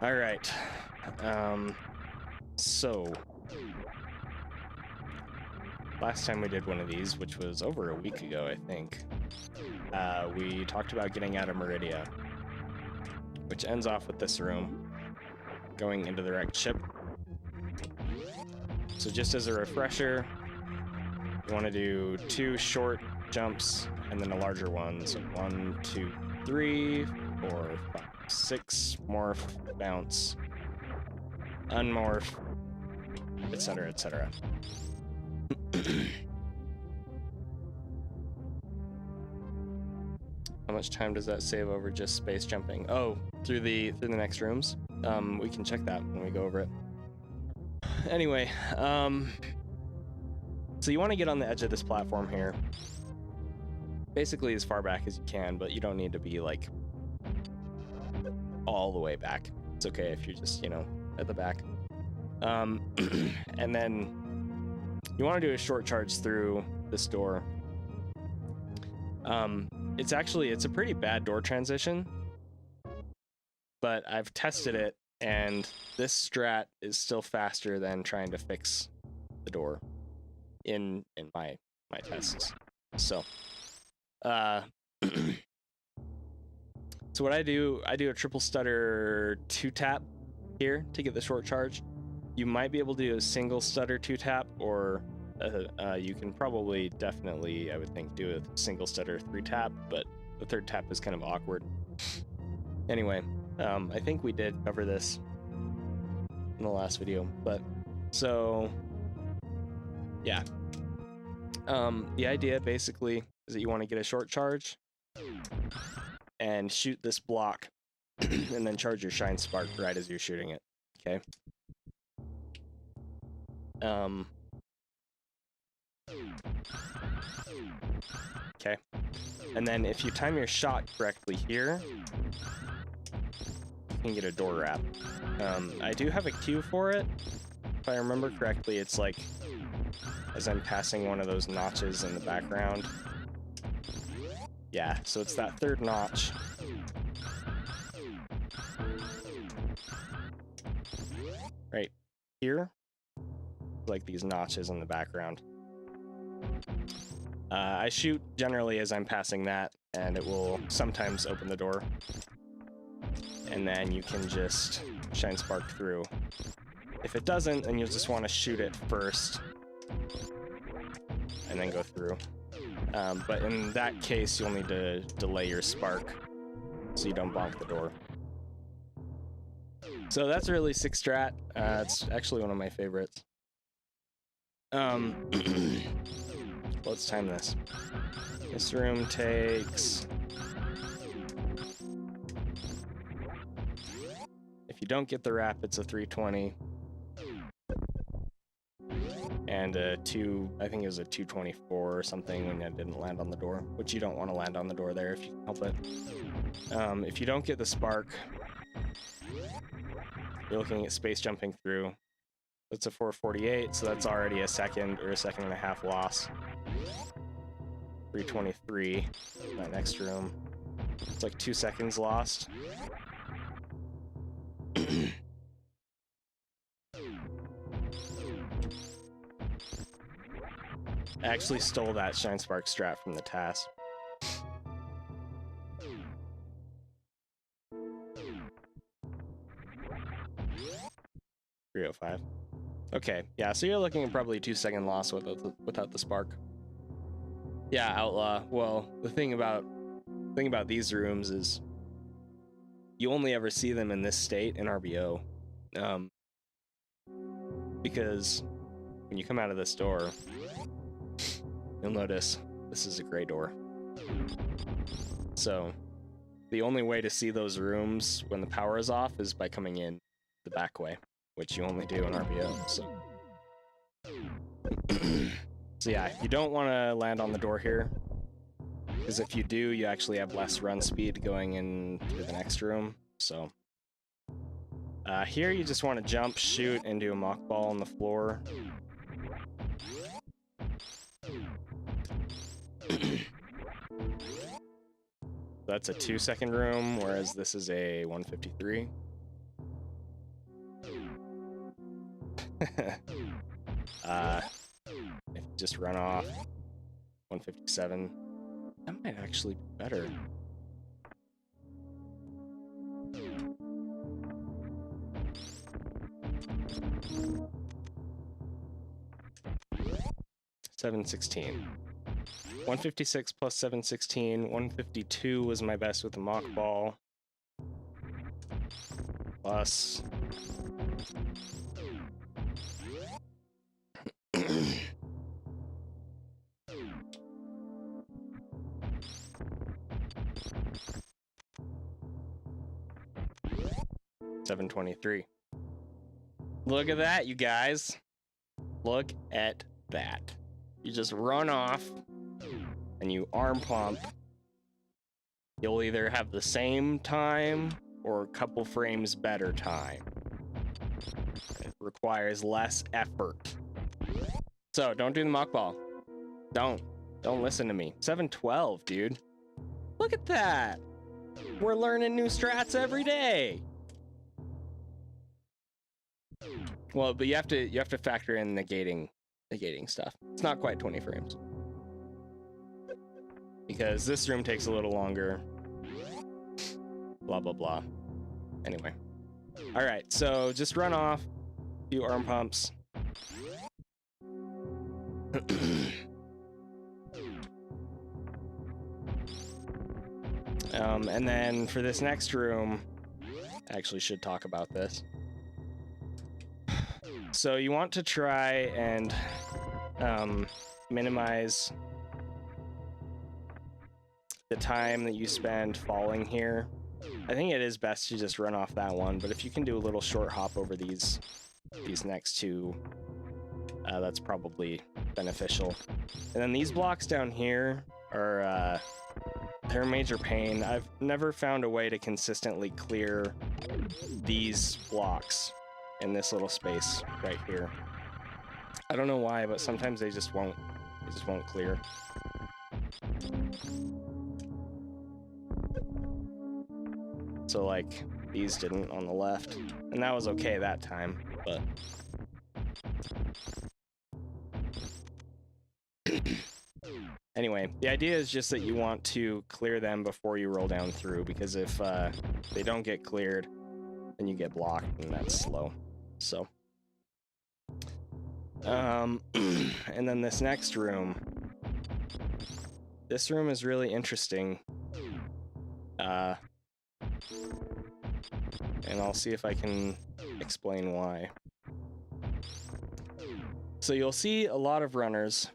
All right. So last time we did one of these, which was over a week ago, I think, we talked about getting out of Meridia, which ends off with this room going into the wrecked ship. So just as a refresher, you want to do 2 short jumps and then a larger one. So 1, 2, 3, 4, 5, 6, morph, bounce, unmorph, etc., etc. How much time does that save over just space jumping? Oh, through the next rooms. We can check that when we go over it. Anyway, so you want to get on the edge of this platform here, basically as far back as you can, but you don't need to be like all the way back. It's okay if you're just, you know, at the back. And then you want to do a short charge through this door. It's a pretty bad door transition, but I've tested it, and this strat is still faster than trying to fix the door in my tests. So, so what I do a triple stutter 2-tap here to get the short charge. You might be able to do a single stutter 2-tap, or you can probably definitely, I would think, do a single stutter 3-tap, but the 3rd tap is kind of awkward. Anyway, I think we did cover this in the last video, but so yeah. The idea basically is that you want to get a short charge and shoot this block and then charge your shine spark right as you're shooting it. Okay. Okay. And then if you time your shot correctly here, you can get a door wrap. I do have a cue for it. If I remember correctly, it's like as I'm passing one of those notches in the background. Yeah, so it's that 3rd notch. Right here. Like these notches in the background. I shoot generally as I'm passing that, and it will sometimes open the door. And then you can just shine spark through. If it doesn't, then you'll just want to shoot it first and then go through. But in that case, you'll need to delay your spark so you don't bonk the door. So that's a really sick strat. It's actually one of my favorites. Let's time this. This room takes... If you don't get the wrap, it's a 320. And a 2, I think it was a 224 or something when I didn't land on the door, which you don't want to land on the door there if you can help it. If you don't get the spark, you're looking at space jumping through. That's a 448, so that's already a second or a second and a half loss. 323, that next room. It's like 2 seconds lost. I actually stole that Shine Spark strat from the task. $305. Okay, yeah, so you're looking at probably a 2-second loss without the spark. Yeah, Outlaw. Well, the thing about these rooms is you only ever see them in this state in RBO. Because when you come out of this door, you'll notice this is a gray door. So the only way to see those rooms when the power is off is by coming in the back way, which you only do in RBO. So yeah, you don't want to land on the door here, because if you do, you actually have less run speed going into the next room. So here you just want to jump, shoot, and do a mock ball on the floor. That's a 2-second room, whereas this is a 153. If you just run off 157, that might actually be better. $716. 156 plus 716. 152 was my best with the mock ball. Plus. $723. Look at that, you guys. Look at that. You just run off and you arm pump. You'll either have the same time or a couple frames better time. It requires less effort. So don't do the mock ball. Don't listen to me. 712, dude. Look at that. We're learning new strats every day. Well, but you have to factor in negating stuff. It's not quite 20 frames. Because this room takes a little longer. Blah blah blah. Anyway. Alright, so just run off, do arm pumps. And then for this next room, I actually should talk about this. So you want to try and minimize the time that you spend falling here. I think it is best to just run off that one, but if you can do a little short hop over these next two, that's probably beneficial. And then these blocks down here are they're a major pain. I've never found a way to consistently clear these blocks in this little space right here. I don't know why, but sometimes they just won't clear. So like these didn't on the left, and that was okay that time, but anyway, the idea is just that you want to clear them before you roll down through, because if they don't get cleared, then you get blocked, and that's slow. So, and then this next room. This room is really interesting. And I'll see if I can explain why. So you'll see a lot of runners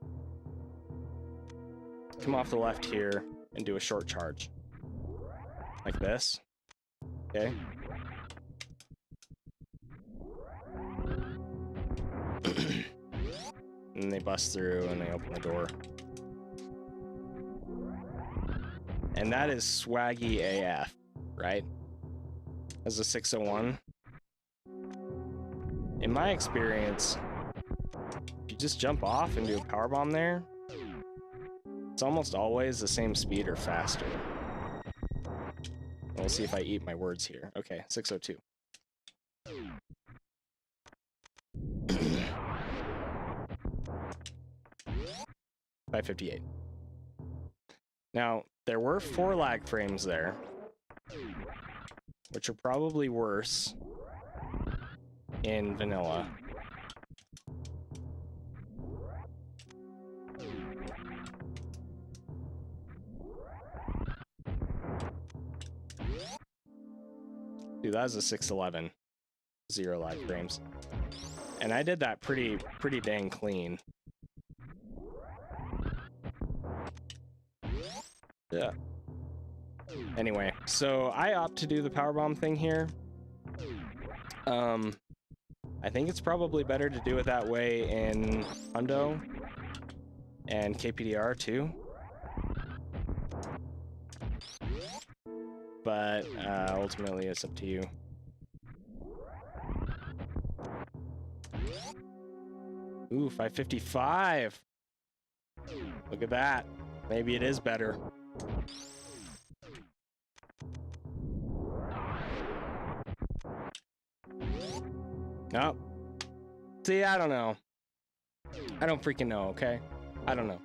come off the left here and do a short charge. Like this. Okay? And they bust through and they open the door. And that is swaggy AF, right? As a 601. In my experience, if you just jump off and do a powerbomb there, it's almost always the same speed or faster. We'll see if I eat my words here. Okay, 602. $558. Now, there were 4 lag frames there, which are probably worse in vanilla. Dude, that was a 611. 0 lag frames. And I did that pretty dang clean. Yeah. Anyway, so I opt to do the powerbomb thing here. I think it's probably better to do it that way in Hundo and KPDR too. But ultimately it's up to you. Ooh, 555. Look at that. Maybe it is better. Oh. See, I don't know. I don't freaking know, okay? I don't know.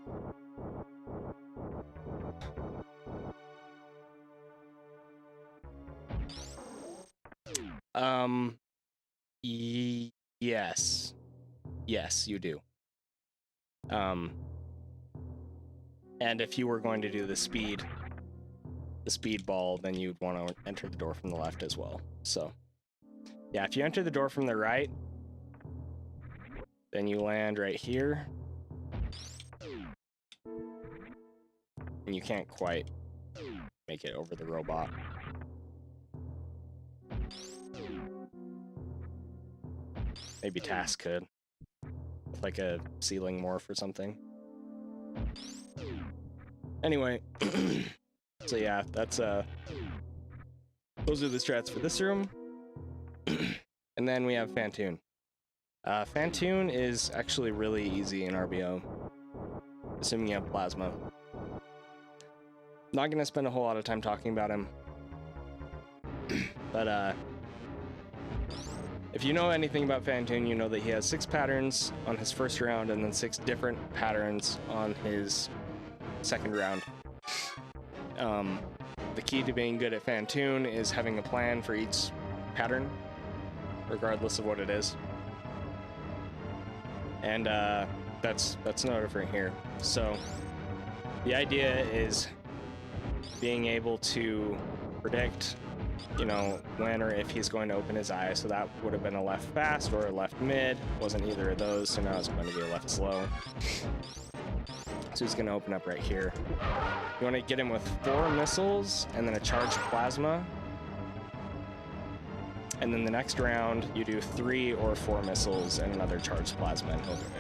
Yes. Yes, you do. And if you were going to do the speed ball, then you'd want to enter the door from the left as well. So, yeah, if you enter the door from the right, then you land right here. And you can't quite make it over the robot. Maybe Task could. With like a ceiling morph or something. Anyway, so yeah, that's those are the strats for this room. And then we have Phantoon. Phantoon is actually really easy in RBO, assuming you have Plasma. Not gonna spend a whole lot of time talking about him, but if you know anything about Phantoon, you know that he has 6 patterns on his first round and then 6 different patterns on his second round. The key to being good at Phantoon is having a plan for each pattern, regardless of what it is. And that's no different here. So the idea is being able to predict, you know, when or if he's going to open his eye. So that would have been a left fast or a left mid. Wasn't either of those, so now it's going to be a left slow. So he's going to open up right here. You want to get him with 4 missiles and then a charged plasma. And then the next round, you do 3 or 4 missiles and another charged plasma, and he'll go down.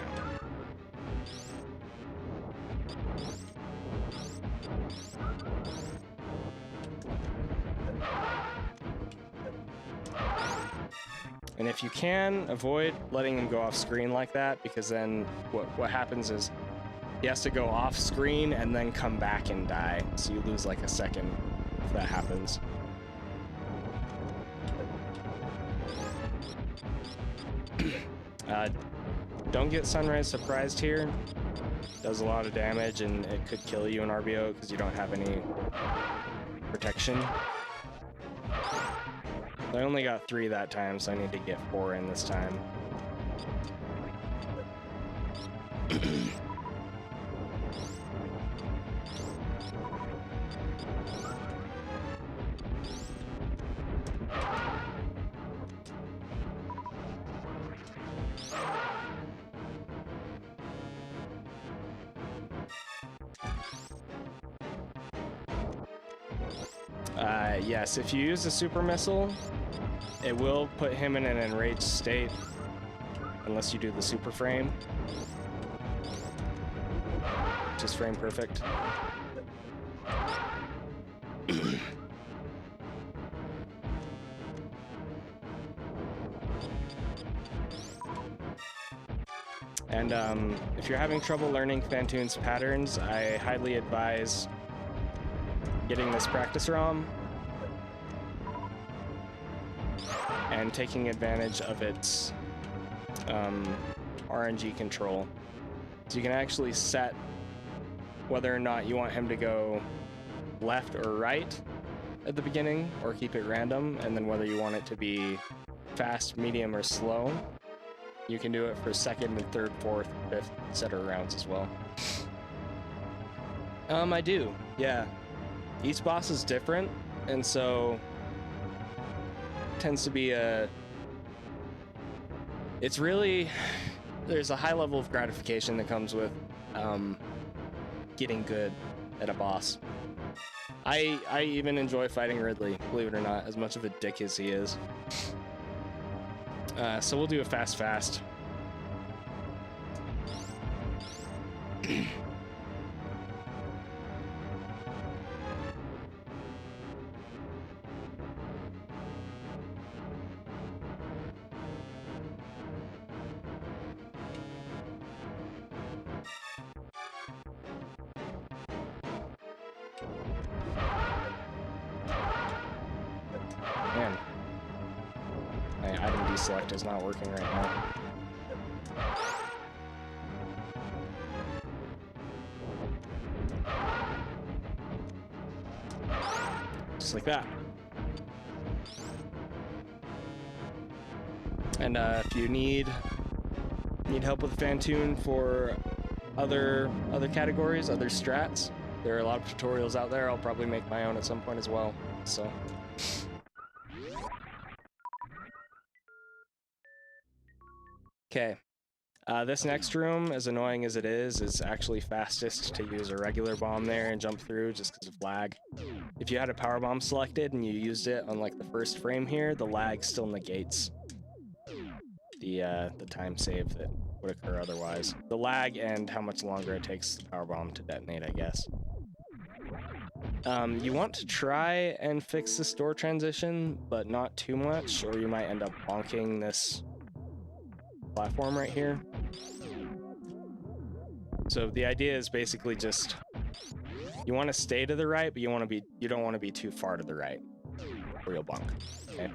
And if you can, avoid letting him go off screen like that, because then what happens is he has to go off screen and then come back and die. So you lose like a second if that happens. Don't get Sunrise surprised here. Does a lot of damage and it could kill you in RBO because you don't have any protection. I only got 3 that time, so I need to get 4 in this time. Yes, if you use a super missile, it will put him in an enraged state, unless you do the super frame. Just frame perfect. And if you're having trouble learning Phantoon's patterns, I highly advise getting this practice ROM and taking advantage of its RNG control. So you can actually set whether or not you want him to go left or right at the beginning, or keep it random, and then whether you want it to be fast, medium, or slow. You can do it for second and third, fourth, fifth, etc. rounds as well. I do, yeah. Each boss is different, and so tends to be it's really, there's a high level of gratification that comes with getting good at a boss. I even enjoy fighting Ridley, believe it or not, as much of a dick as he is. So we'll do a fast. Man, my item deselect is not working right now. Just like that. And if you need help with Fantoon for other categories, other strats, there are a lot of tutorials out there. I'll probably make my own at some point as well. So. Okay. This next room, as annoying as it is actually fastest to use a regular bomb there and jump through just because of lag. If you had a power bomb selected and you used it on like the first frame here, the lag still negates the time save that would occur otherwise. The lag and how much longer it takes the power bomb to detonate, I guess. You want to try and fix this door transition, but not too much, or you might end up bonking this platform right here. So the idea is basically just you want to stay to the right, but you don't want to be too far to the right, or you'll bonk. Okay.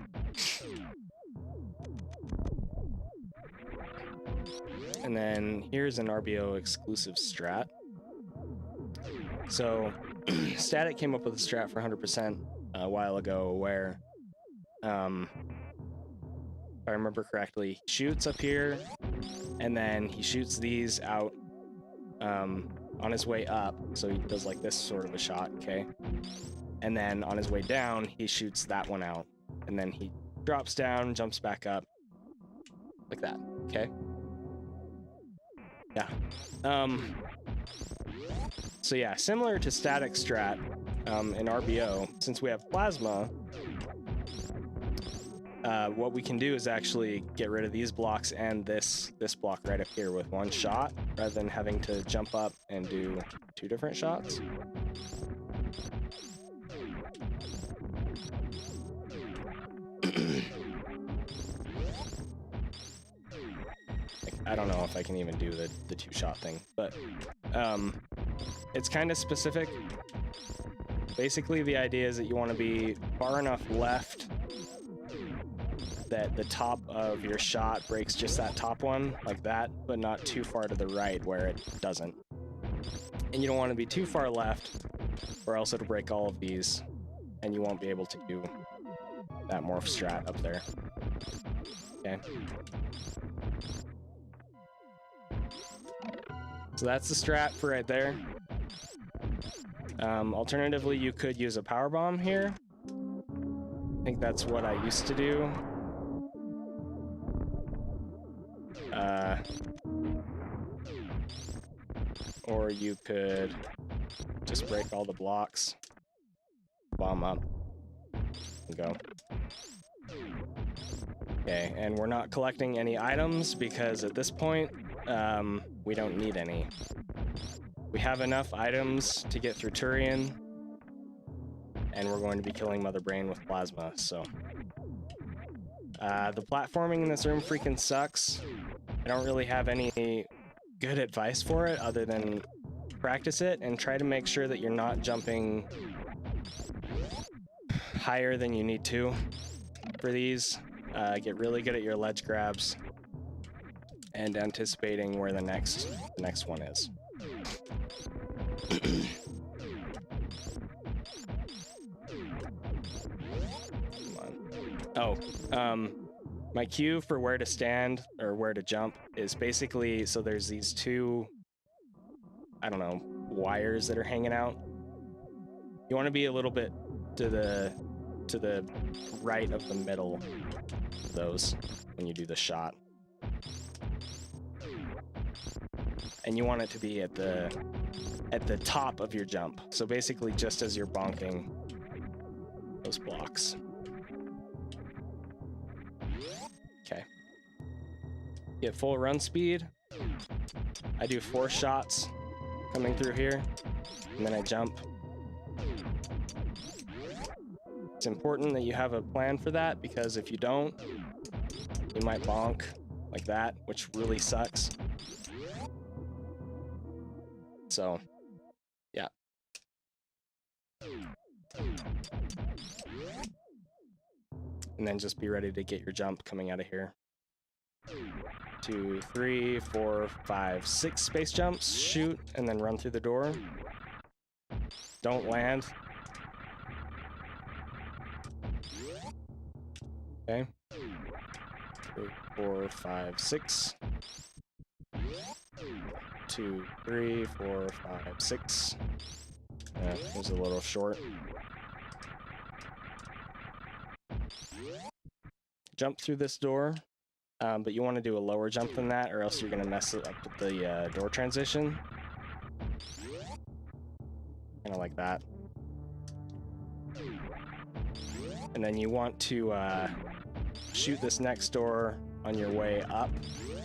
And then here's an RBO exclusive strat. So Static came up with a strat for 100% a while ago where, if I remember correctly, he shoots up here, and then he shoots these out on his way up. So he does like this sort of a shot, okay? And then on his way down, he shoots that one out. And then he drops down, jumps back up, like that, okay? Yeah. So yeah, similar to Static Strat in RBO, since we have Plasma, what we can do is actually get rid of these blocks and this block right up here with one shot, rather than having to jump up and do 2 different shots. I don't know if I can even do the 2-shot thing, but it's kind of specific. Basically, the idea is that you want to be far enough left that the top of your shot breaks just that top one, like that, but not too far to the right where it doesn't. And you don't want to be too far left, or else it'll break all of these, and you won't be able to do that morph strat up there. Okay. So that's the strat for right there. Alternatively, you could use a power bomb here. I think that's what I used to do. Or you could just break all the blocks, bomb up, and go. Okay, and we're not collecting any items because at this point, we don't need any. We have enough items to get through Turian, and we're going to be killing Mother Brain with Plasma, so. The platforming in this room freaking sucks. I don't really have any good advice for it other than practice it and try to make sure that you're not jumping higher than you need to for these. Get really good at your ledge grabs and anticipating where the next one is. Come on. My cue for where to stand or where to jump is basically, so there's these 2, I don't know, wires that are hanging out. You want to be a little bit to the right of the middle of those when you do the shot. And you want it to be at the top of your jump. So basically just as you're bonking those blocks. Okay. Get full run speed. I do 4 shots coming through here, and then I jump. It's important that you have a plan for that, because if you don't, you might bonk like that, which really sucks. So, yeah. And then just be ready to get your jump coming out of here. 2, 3, 4, 5, 6 space jumps, shoot, and then run through the door. Don't land. Okay. 3, 4, 5, 6. 2, 3, 4, 5, 6. Yeah, it was a little short. Jump through this door, but you want to do a lower jump than that, or else you're going to mess it up with the door transition. Kind of like that. And then you want to shoot this next door on your way up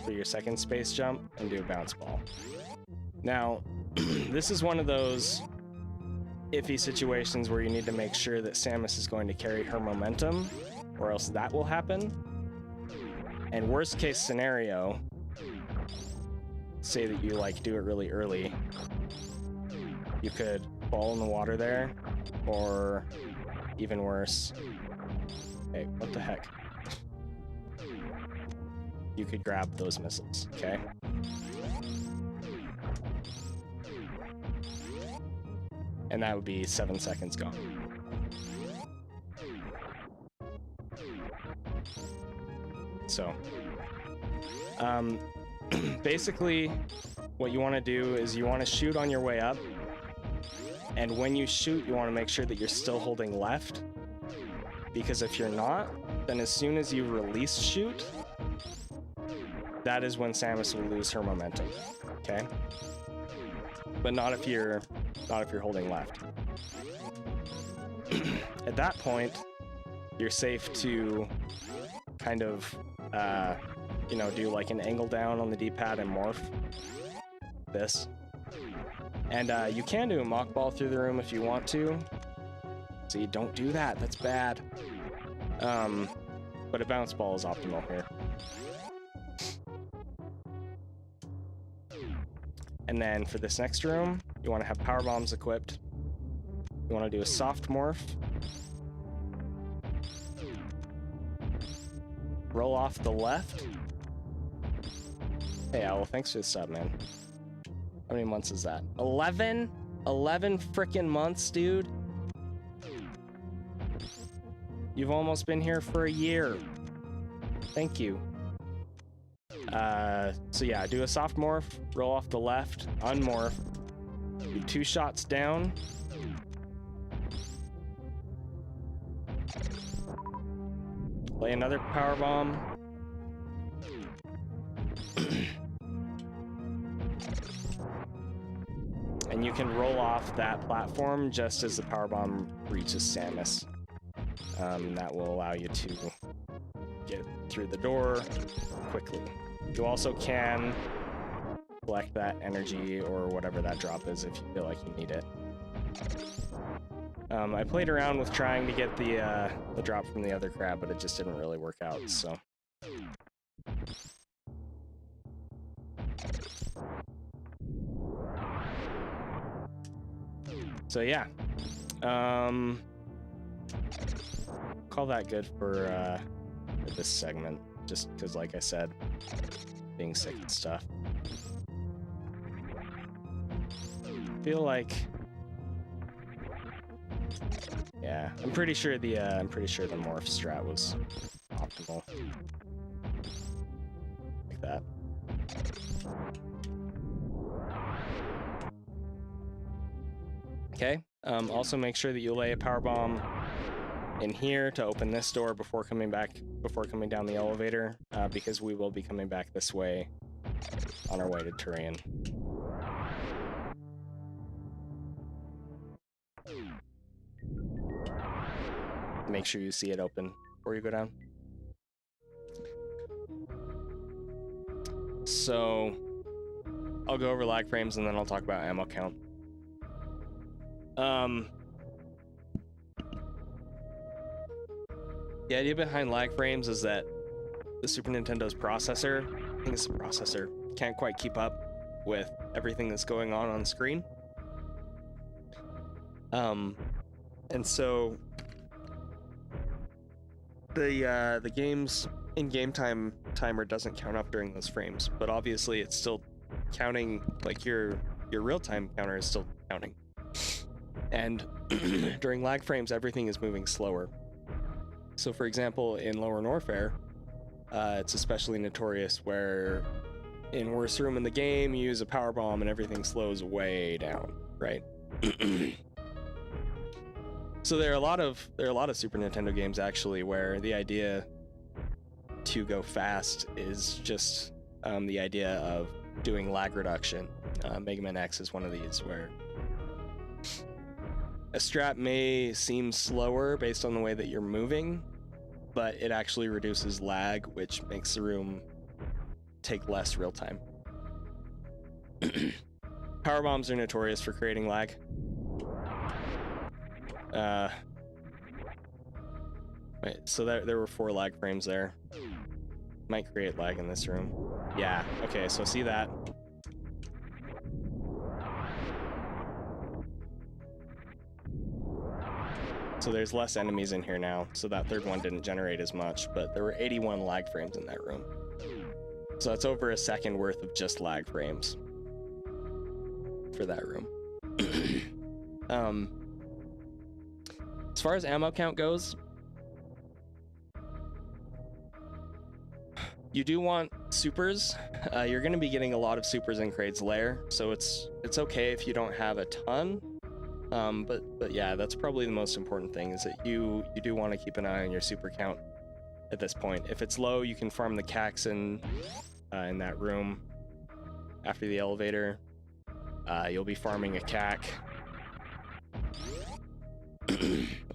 for your second space jump and do a bounce ball. Now, this is one of those iffy situations where you need to make sure that Samus is going to carry her momentum, or else that will happen. And worst case scenario, say that you like do it really early, you could fall in the water there, or even worse, hey, what the heck? You could grab those missiles, okay? And that would be 7 seconds gone. So, basically, what you want to do is you want to shoot on your way up, and when you shoot, you want to make sure that you're still holding left, because if you're not, then as soon as you release shoot, that is when Samus will lose her momentum, okay? But not if you're holding left. At that point, you're safe to kind of, you know, do like an angle down on the D-pad and morph this. And you can do a mock ball through the room if you want to. See, don't do that, that's bad. But a bounce ball is optimal here. And then for this next room, you want to have power bombs equipped. You want to do a soft morph. Roll off the left. Hey, Owl, thanks for the sub, man. How many months is that? 11? 11 frickin' months, dude. You've almost been here for a year. Thank you. So yeah, do a soft morph, roll off the left, unmorph, do 2 shots down. Play another power bomb. And you can roll off that platform just as the power bomb reaches Samus. That will allow you to get through the door quickly. You also can collect that energy or whatever that drop is if you feel like you need it. I played around with trying to get the drop from the other crab, but it just didn't really work out, so. So yeah. Call that good for this segment, just because, like I said, being sick and stuff. Feel like, yeah, I'm pretty sure the morph strat was optimal, like that. Okay. Also, make sure that you lay a power bomb in here to open this door before coming down the elevator, because we will be coming back this way on our way to Turian. Make sure you see it open before you go down. So I'll go over lag frames and then I'll talk about ammo count. The idea behind lag frames is that the Super Nintendo's processor, I think it's the processor, can't quite keep up with everything that's going on screen. And so the game's in-game timer doesn't count up during those frames, but obviously it's still counting, like your real-time counter is still counting. And during lag frames, everything is moving slower. So for example, in Lower Norfair, it's especially notorious where in worst room in the game, you use a power bomb and everything slows way down, right? So there are a lot of Super Nintendo games actually where the idea to go fast is just the idea of doing lag reduction. Mega Man X is one of these where a strat may seem slower based on the way that you're moving, but it actually reduces lag, which makes the room take less real time. Power bombs are notorious for creating lag. Wait, so there were 4 lag frames there. Might create lag in this room. Yeah, okay, so see that. So there's less enemies in here now, so that third one didn't generate as much, but there were 81 lag frames in that room. So that's over a second worth of just lag frames for that room. As far as ammo count goes, you do want supers. You're going to be getting a lot of supers in Kraid's Lair, so it's okay if you don't have a ton. But yeah, that's probably the most important thing, is that you do want to keep an eye on your super count at this point. If it's low, you can farm the cacks in that room after the elevator. You'll be farming a cack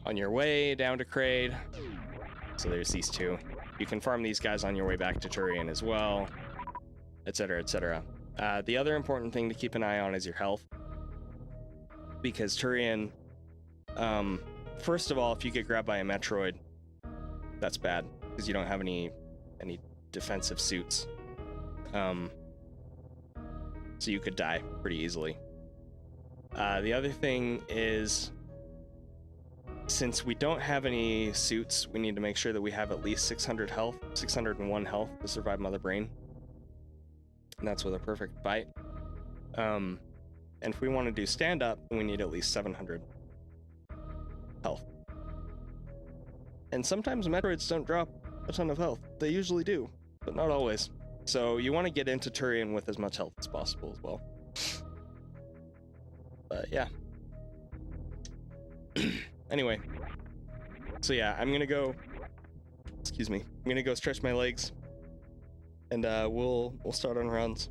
on your way down to Kraid. So there's these 2. You can farm these guys on your way back to Turian as well, etc., etc. The other important thing to keep an eye on is your health, because Turian, first of all, if you get grabbed by a Metroid, that's bad, because you don't have any defensive suits. So you could die pretty easily. The other thing is, since we don't have any suits, we need to make sure that we have at least 601 health to survive Mother Brain. And that's with a perfect bite. And if we want to do stand-up, we need at least 700 health. And sometimes Metroids don't drop a ton of health. They usually do, but not always. So you want to get into Turian with as much health as possible as well. But yeah. Anyway. So yeah, I'm gonna go stretch my legs, and we'll start on runs.